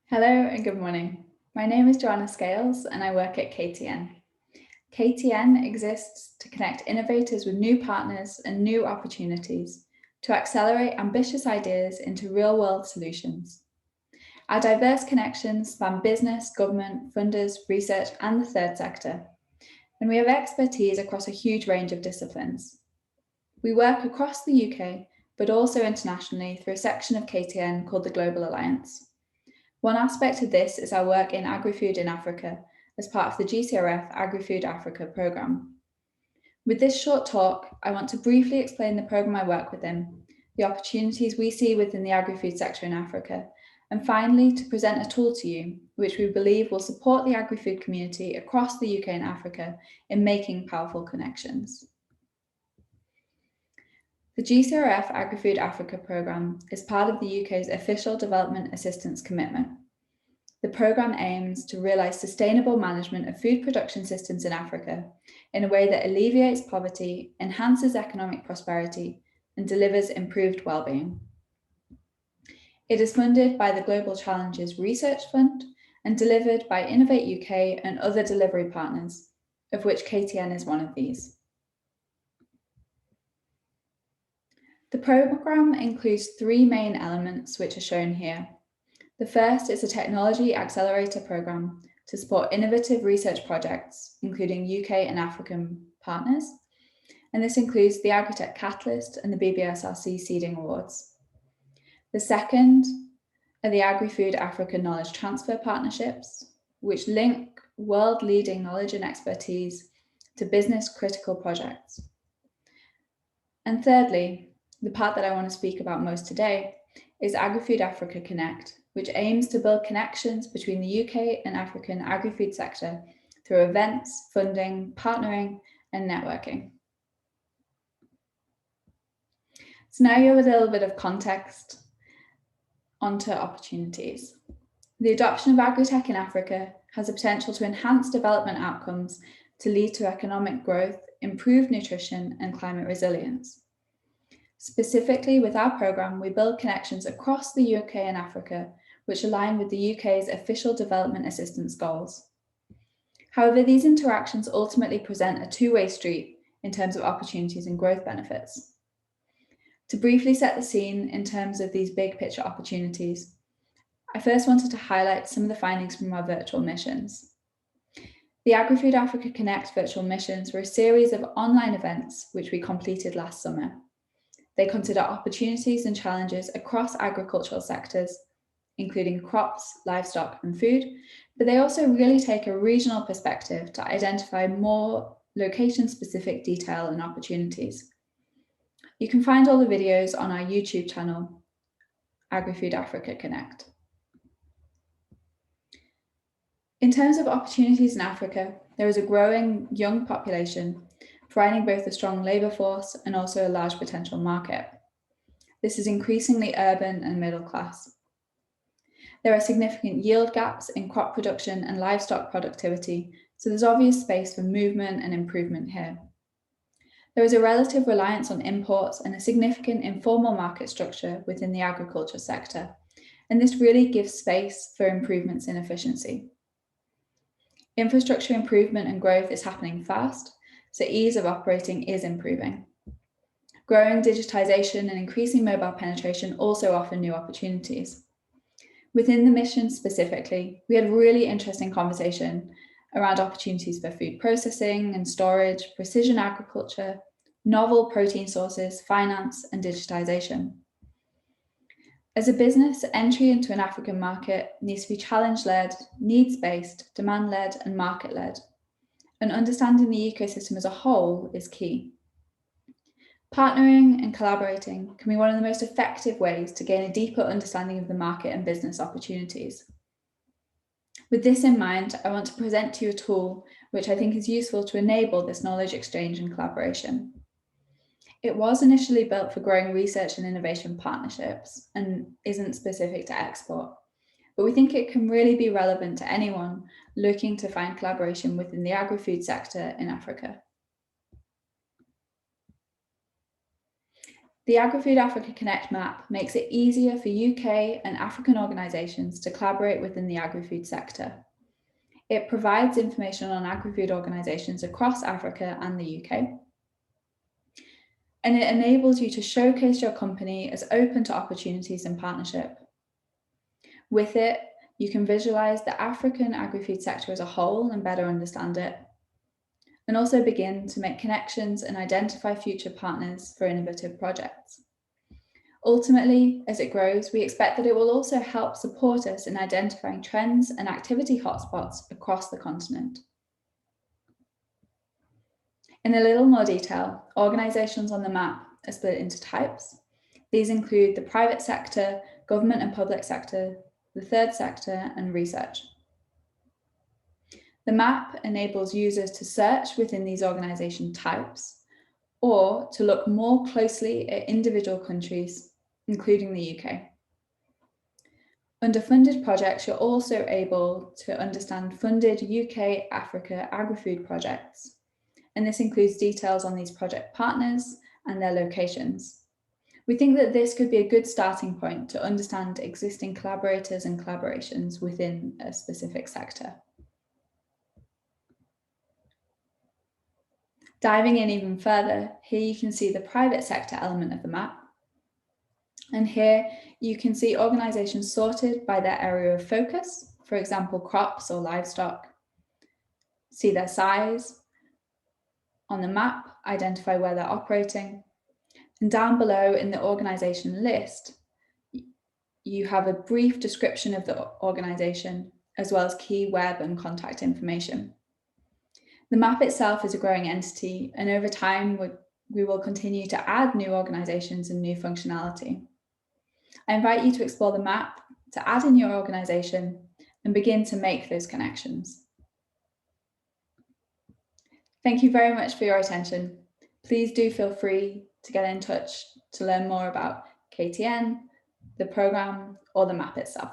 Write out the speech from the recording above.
Hello and good morning. My name is Joanna Scales and I work at KTN. KTN exists to connect innovators with new partners and new opportunities to accelerate ambitious ideas into real-world solutions. Our diverse connections span business, government, funders, research and the third sector, and we have expertise across a huge range of disciplines. We work across the UK, but also internationally through a section of KTN called the Global Alliance. One aspect of this is our work in Agri-Food in Africa as part of the GCRF AgriFood Africa programme. With this short talk, I want to briefly explain the programme I work within, the opportunities we see within the agri-food sector in Africa, and finally to present a tool to you which we believe will support the agri-food community across the UK and Africa in making powerful connections. The GCRF AgriFood Africa programme is part of the UK's official development assistance commitment. The programme aims to realise sustainable management of food production systems in Africa in a way that alleviates poverty, enhances economic prosperity, and delivers improved well-being. It is funded by the Global Challenges Research Fund and delivered by Innovate UK and other delivery partners, of which KTN is one of these. The programme includes three main elements which are shown here. The first is a technology accelerator programme to support innovative research projects, including UK and African partners, and this includes the Agri-Tech Catalyst and the BBSRC Seeding Awards. The second are the AgriFood Africa Knowledge Transfer Partnerships, which link world-leading knowledge and expertise to business-critical projects. And thirdly, the part that I want to speak about most today is AgriFood Africa Connect, which aims to build connections between the UK and African agri-food sector through events, funding, partnering, and networking. So now you have a little bit of context onto opportunities. The adoption of Agri-Tech in Africa has the potential to enhance development outcomes to lead to economic growth, improved nutrition, and climate resilience. Specifically with our programme, we build connections across the UK and Africa, which align with the UK's official development assistance goals. However, these interactions ultimately present a two-way street in terms of opportunities and growth benefits. To briefly set the scene in terms of these big picture opportunities, I first wanted to highlight some of the findings from our virtual missions. The AgriFood Africa Connect virtual missions were a series of online events which we completed last summer. They consider opportunities and challenges across agricultural sectors, including crops, livestock, and food, but they also really take a regional perspective to identify more location-specific detail and opportunities. You can find all the videos on our YouTube channel, AgriFood Africa Connect. In terms of opportunities in Africa, there is a growing young population, providing both a strong labour force and also a large potential market. This is increasingly urban and middle class. There are significant yield gaps in crop production and livestock productivity, so there's obvious space for movement and improvement here. There is a relative reliance on imports and a significant informal market structure within the agriculture sector, and this really gives space for improvements in efficiency. Infrastructure improvement and growth is happening fast, so ease of operating is improving. Growing digitisation and increasing mobile penetration also offer new opportunities. Within the mission specifically, we had a really interesting conversation around opportunities for food processing and storage, precision agriculture, novel protein sources, finance, and digitisation. As a business, entry into an African market needs to be challenge-led, needs-based, demand-led, and market-led. And understanding the ecosystem as a whole is key. Partnering and collaborating can be one of the most effective ways to gain a deeper understanding of the market and business opportunities. With this in mind, I want to present to you a tool which I think is useful to enable this knowledge exchange and collaboration. It was initially built for growing research and innovation partnerships and isn't specific to export, but we think it can really be relevant to anyone looking to find collaboration within the agri-food sector in Africa. The AgriFood Africa Connect Map makes it easier for UK and African organisations to collaborate within the agri-food sector. It provides information on agri-food organisations across Africa and the UK. And it enables you to showcase your company as open to opportunities and partnership. With it, you can visualise the African agri-food sector as a whole and better understand it, and also begin to make connections and identify future partners for innovative projects. Ultimately, as it grows, we expect that it will also help support us in identifying trends and activity hotspots across the continent. In a little more detail, organisations on the map are split into types. These include the private sector, government and public sector, the third sector, and research. The map enables users to search within these organisation types or to look more closely at individual countries, including the UK. Under funded projects, you're also able to understand funded UK Africa AgriFood projects, and this includes details on these project partners and their locations. We think that this could be a good starting point to understand existing collaborators and collaborations within a specific sector. Diving in even further, here you can see the private sector element of the map. And here you can see organisations sorted by their area of focus, for example, crops or livestock. See their size. On the map, identify where they're operating. And down below in the organisation list, you have a brief description of the organisation, as well as key web and contact information. The map itself is a growing entity, and over time, we will continue to add new organisations and new functionality. I invite you to explore the map, to add in your organisation, and begin to make those connections. Thank you very much for your attention. Please do feel free to get in touch to learn more about KTN, the programme, or the map itself.